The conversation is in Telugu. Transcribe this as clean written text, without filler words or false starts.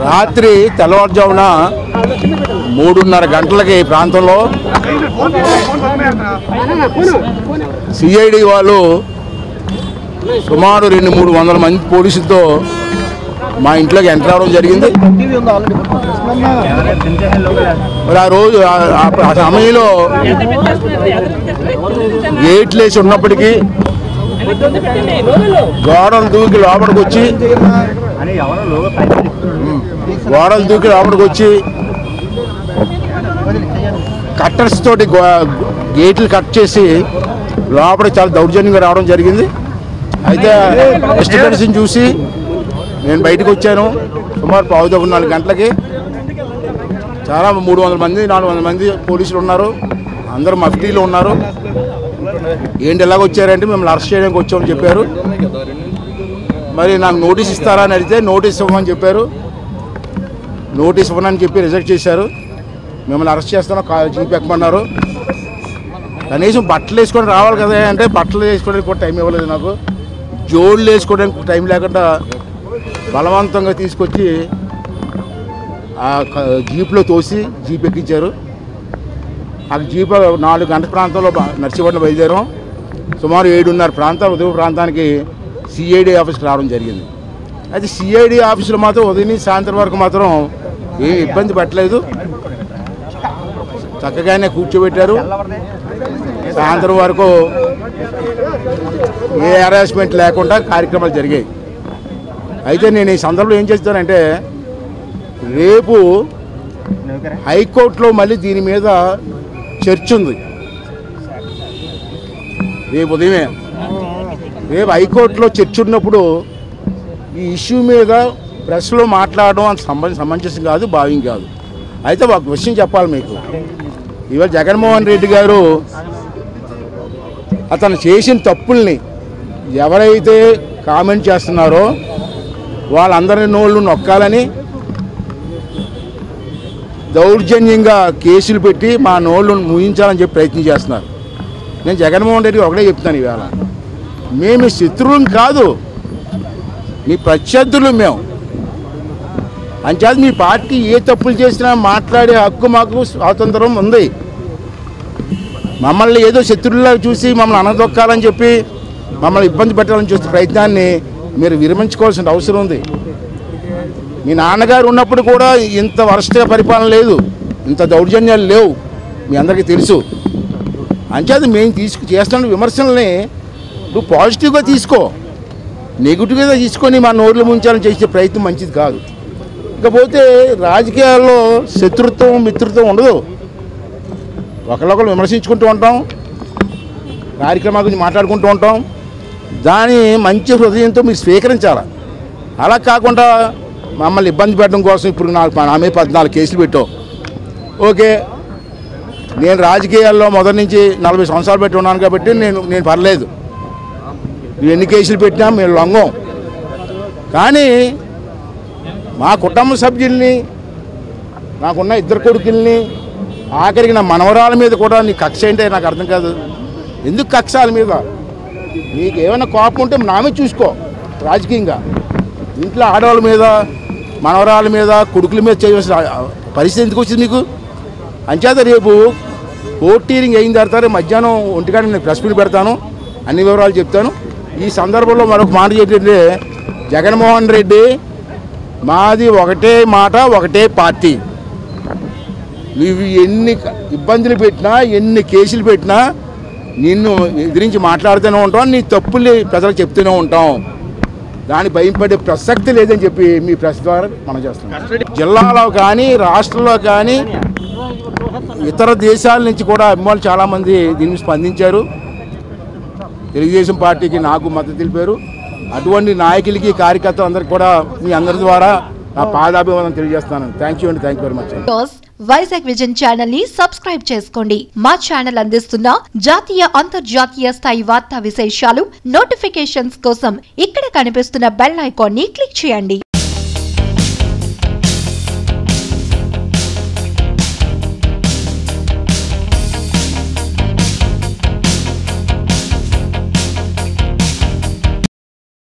రాత్రి తెల్లవారుజామున 3:30 గంటలకి ప్రాంతంలో సిఐడి వాళ్ళు సుమారు 200-300 మంది పోలీసులతో మా ఇంట్లోకి ఎంటర్ అవడం జరిగింది. మరి ఆ రోజు ఆ సమయంలో గేట్లు వేసి ఉన్నప్పటికీ గోడలు దూకి లోపలికి వచ్చి కట్టర్స్ తోటి గేట్లు కట్ చేసి లోపలికి చాలా దౌర్జన్యంగా రావడం జరిగింది. అయితే డిస్టర్బెన్స్ని చూసి నేను బయటకు వచ్చాను. సుమారు 3:15-4 గంటలకి చాలా 300 మంది 400 మంది పోలీసులు ఉన్నారు. అందరూ మఫ్టీలో ఉన్నారు. ఏంటి ఎలాగ వచ్చారంటే మిమ్మల్ని అరెస్ట్ చేయడానికి వచ్చామని చెప్పారు. మరి నాకు నోటీస్ ఇస్తారా అని అడిగితే నోటీస్ ఇవ్వమని చెప్పారు. నోటీస్ ఇవ్వనని చెప్పి రిజెక్ట్ చేశారు. మిమ్మల్ని అరెస్ట్ చేస్తాను జీప్ ఎక్కమన్నారు. కనీసం బట్టలు వేసుకొని రావాలి కదా అంటే బట్టలు వేసుకోవడానికి కూడా టైం ఇవ్వలేదు. నాకు జోళ్ళు వేసుకోవడానికి టైం లేకుండా బలవంతంగా తీసుకొచ్చి ఆ జీప్లో తోసి జీప్ ఎక్కించారు. ఆ జీప్ 4 గంటల ప్రాంతంలో నర్సీపట్నం బయలుదేరాం. సుమారు 7:30 ప్రాంతాలు ఉదయం ప్రాంతానికి సిఐడి ఆఫీస్కి రావడం జరిగింది. అయితే సిఐడి ఆఫీసులో మాత్రం ఉదయం నుంచి సాయంత్రం వరకు మాత్రం ఏం ఇబ్బంది పెట్టలేదు. చక్కగానే కూర్చోబెట్టారు. సాయంత్రం వరకు ఏ హరాస్మెంట్ లేకుండా కార్యక్రమాలు జరిగాయి. అయితే నేను ఈ సందర్భంలో ఏం చేస్తానంటే రేపు హైకోర్టులో మళ్ళీ దీని మీద చర్చ ఉంది. రేపు ఉదయమే రేపు హైకోర్టులో చర్చ ఉన్నప్పుడు ఈ ఇష్యూ మీద ప్రెస్లో మాట్లాడడం అంత సమంజసం కాదు, భావ్యం కాదు. అయితే ఒక విషయం చెప్పాలి మీకు. ఇవాళ జగన్మోహన్ రెడ్డి గారు అతను చేసిన తప్పుల్ని ఎవరైతే కామెంట్ చేస్తున్నారో వాళ్ళందరి నోళ్ళు నొక్కాలని దౌర్జన్యంగా కేసులు పెట్టి మా నోళ్ళు ముగించాలని చెప్పి ప్రయత్నం చేస్తున్నారు. నేను జగన్మోహన్ రెడ్డి ఒకటే చెప్తాను, ఇవాళ మేము శత్రువులం కాదు, మీ ప్రత్యర్థులు మేము. అంచేత మీ పార్టీ ఏ తప్పులు చేసినా మాట్లాడే హక్కు మాకు స్వాతంత్రం ఉంది. మమ్మల్ని ఏదో శత్రువులా చూసి మమ్మల్ని అనదొక్కాలని చెప్పి మమ్మల్ని ఇబ్బంది పెట్టాలని చూసే ప్రయత్నాన్ని మీరు విరమించుకోవాల్సిన అవసరం ఉంది. మీ నాన్నగారు ఉన్నప్పుడు కూడా ఇంత వరస్ట్గా పరిపాలన లేదు, ఇంత దౌర్జన్యాలు లేవు, మీ అందరికీ తెలుసు. అంచేత మేము చేస్తున్న విమర్శల్ని నువ్వు పాజిటివ్గా తీసుకో, నెగిటివ్గా తీసుకొని మా నోర్లు ముంచాలని చేసే ప్రయత్నం మంచిది కాదు. ఇకపోతే రాజకీయాల్లో శత్రుత్వం మిత్రుత్వం ఉండదు. ఒకళ్ళొకరు విమర్శించుకుంటూ ఉంటాం, కార్యక్రమాల గురించి మాట్లాడుకుంటూ ఉంటాం. దాన్ని మంచి హృదయంతో మీరు స్వీకరించాలి. అలా కాకుండా మమ్మల్ని ఇబ్బంది పెట్టడం కోసం ఇప్పుడు నా మీద 14 కేసులు పెట్టావు. ఓకే, నేను రాజకీయాల్లో మొదటి నుంచి 40 సంవత్సరాలు పెట్టి ఉన్నాను కాబట్టి నేను పర్లేదు. నువ్వు ఎన్ని కేసులు పెట్టినా మేము లొంగం. కానీ మా కుటుంబ సభ్యుల్ని, నాకున్న 2 కొడుకుల్ని, ఆఖరికి నా మనవరాల మీద కూడా నీ కక్ష ఏంటో నాకు అర్థం కాదు. ఎందుకు కక్ష వాళ్ళ మీద? నీకు ఏమైనా కోపం ఉంటే నా మీద చూసుకో. రాజకీయంగా ఇంట్లో ఆడవాళ్ళ మీద, మనవరాల మీద, కొడుకుల మీద చేయవలసిన పరిస్థితి ఎందుకు వచ్చింది మీకు? అంచేత రేపు కోర్టు హీరింగ్ అయిన తర్వాత మధ్యాహ్నం 1 గంటకి నేను ప్రెస్ మీట్ పెడతాను, అన్ని వివరాలు చెప్తాను. ఈ సందర్భంలో మరొక మాట ఏంటంటే, జగన్మోహన్ రెడ్డి మాది ఒకటే మాట, ఒకటే పార్టీ. నువ్వు ఎన్ని ఇబ్బందులు పెట్టినా, ఎన్ని కేసులు పెట్టినా నిన్ను ఎదిరించి మాట్లాడుతూనే ఉంటాం, నీ తప్పుల్ని ప్రజలకు చెప్తూనే ఉంటాం. దాని భయపడే ప్రసక్తి లేదని చెప్పి మీ ప్రెస్ ద్వారా మనం చేస్తున్నాం. జిల్లాలో కానీ రాష్ట్రంలో కానీ ఇతర దేశాల నుంచి కూడా అభిమానులు చాలామంది దీన్ని స్పందించారు. తెలుగుదేశం పార్టీకి నాకు మద్దతు తెలిపారు. అటువంటి నాయకులకి, కార్యకర్తలందరికీ కూడా మీ అందరి ద్వారా నా పాదాభివందనం తెలియజేస్తాను. థ్యాంక్ యూ అండి, thank you very much. Vizag vision channel ని సబ్స్క్రైబ్ చేసుకోండి. మా ఛానల్ అందిస్తున్న జాతీయ, అంతర్జాతీయ స్థాయి వార్తా విశేషాలు, నోటిఫికేషన్స్ కోసం ఇక్కడ కనిపిస్తున్న బెల్ ఐకాన్ ని క్లిక్ చేయండి.